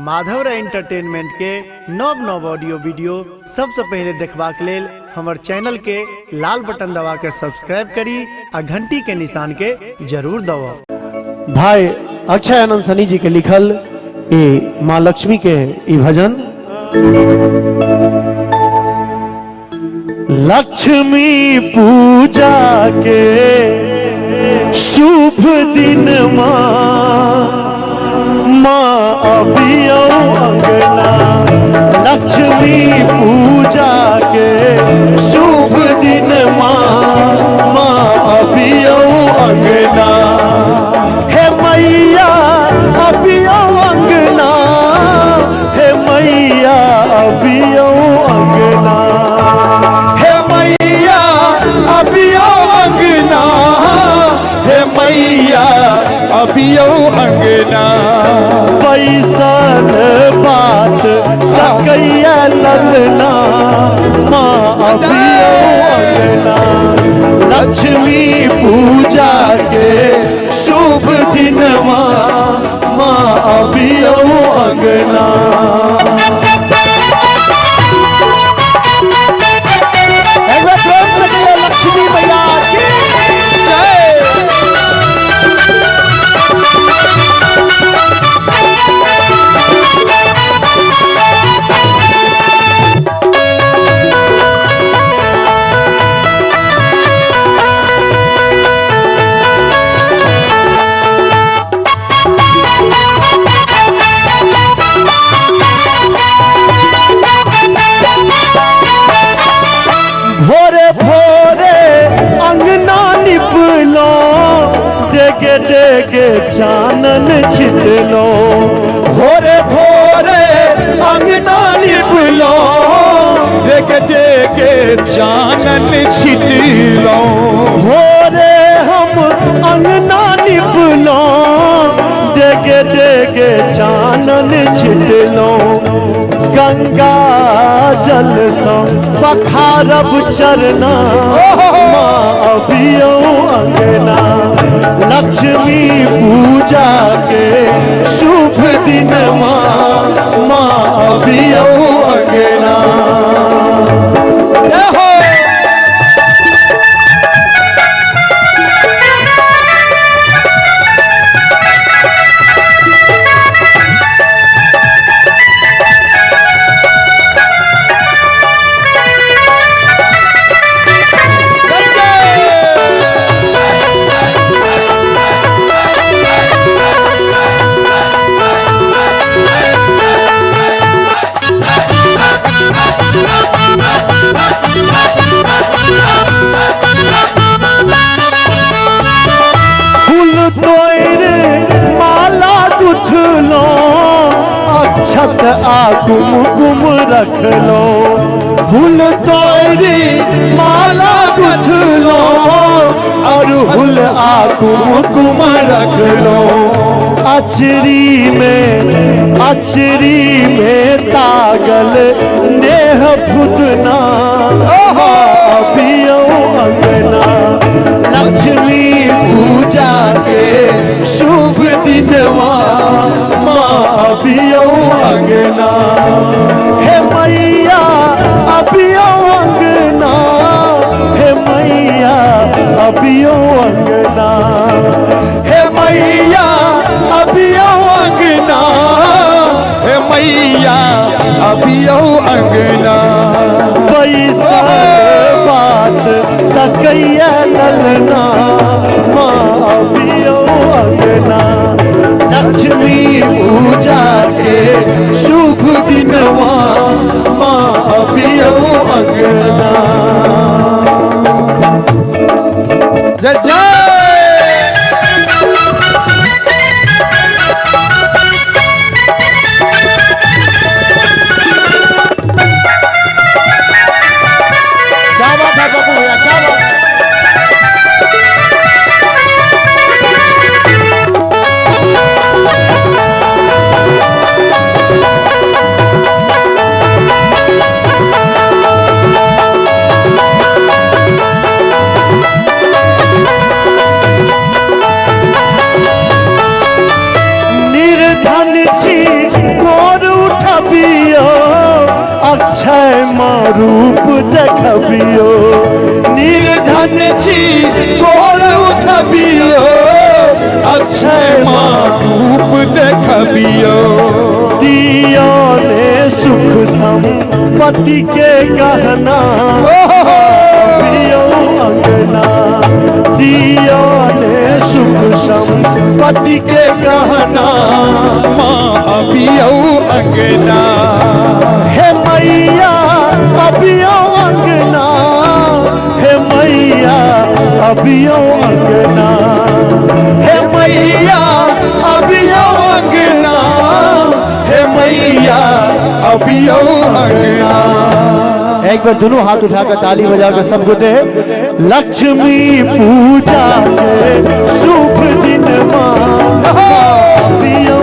Madhav entertainment के नव नव ऑडियो वीडियो सबसे पहले देखबाक लेल हमर चैनल के लाल बटन दबा के सब्सक्राइब करी आ घंटी के निशान के जरूर दबाओ। भाई अक्षय आनंद सनी जी के लिखल ए माँ लक्ष्मी के ई भजन। लक्ष्मी पूजा के शुभ दिन माँ अबियो अंगना। लक्ष्मी पूजा के शुभ दिन माँ अबियो अंगना। हे मैया अबियो अंगना, हे मैया अबियो अंगना, हे मैया अबियो अंगना, हे मैया अबियो अंगना। पैसन बात तकैया ललना माँ अबियो अंगना। लक्ष्मी पूजा के शुभ दिन माँ अबियो अंगना। लक्ष्मी मैया की भोरे भोरे अंगना निपलो, डेगे डेगे चानन छिटलो। भोरे भोरे अंगना निपलो, डेगे डेगे चानन छिटलो। भोरे हम अंगना निपलो, डेगे डेगे चानन छिटलो। गंगा जल सो पखारब चरना माँ अबियो अंगना। लक्ष्मी पूजा के शुभ दिन माँ अबियो अंगना। अक्षत आ कुमकुम रख लो। फूल तोरी माला गुथ लो, अरहुल आ कुमकुम रख लो। अचरी में तागल नेह फुदना अबियो अंगना। लक्ष्मी पूजा के शुभ दिन माँ अबियो अंगना। हे मैया अबियो अंगना, हे मैया अबियो अंगना, हे मैया अबियो अंगना, हे मैया अबियो अंगना। पैसा बात तकैया ललना माँ अबियो अंगना। लक्ष्मी पूजा के शुभ दिन माँ अबियो अंगना। जय जय क्या बात है बाबू भैया, क्या बात है। माँ रूप देखबियो, निर्धन छी गोर उठबियो, अक्षय माँ रूप देखबियो। दिया ने सुख संपत्ति के गहना अबियो अंगना, दिया ने सुख संपत्ति के गहना माँ अबियो अंगना। हे मैया अबियो अंगना, हे मैया अबियो अंगना, हे मैया अबियो अंगना, हे मैया अबियो अंगना। एक बार दोनों हाथ उठाकर ताली बजाकर सब गोटे लक्ष्मी पूजा के शुभ दिन माँ अबियो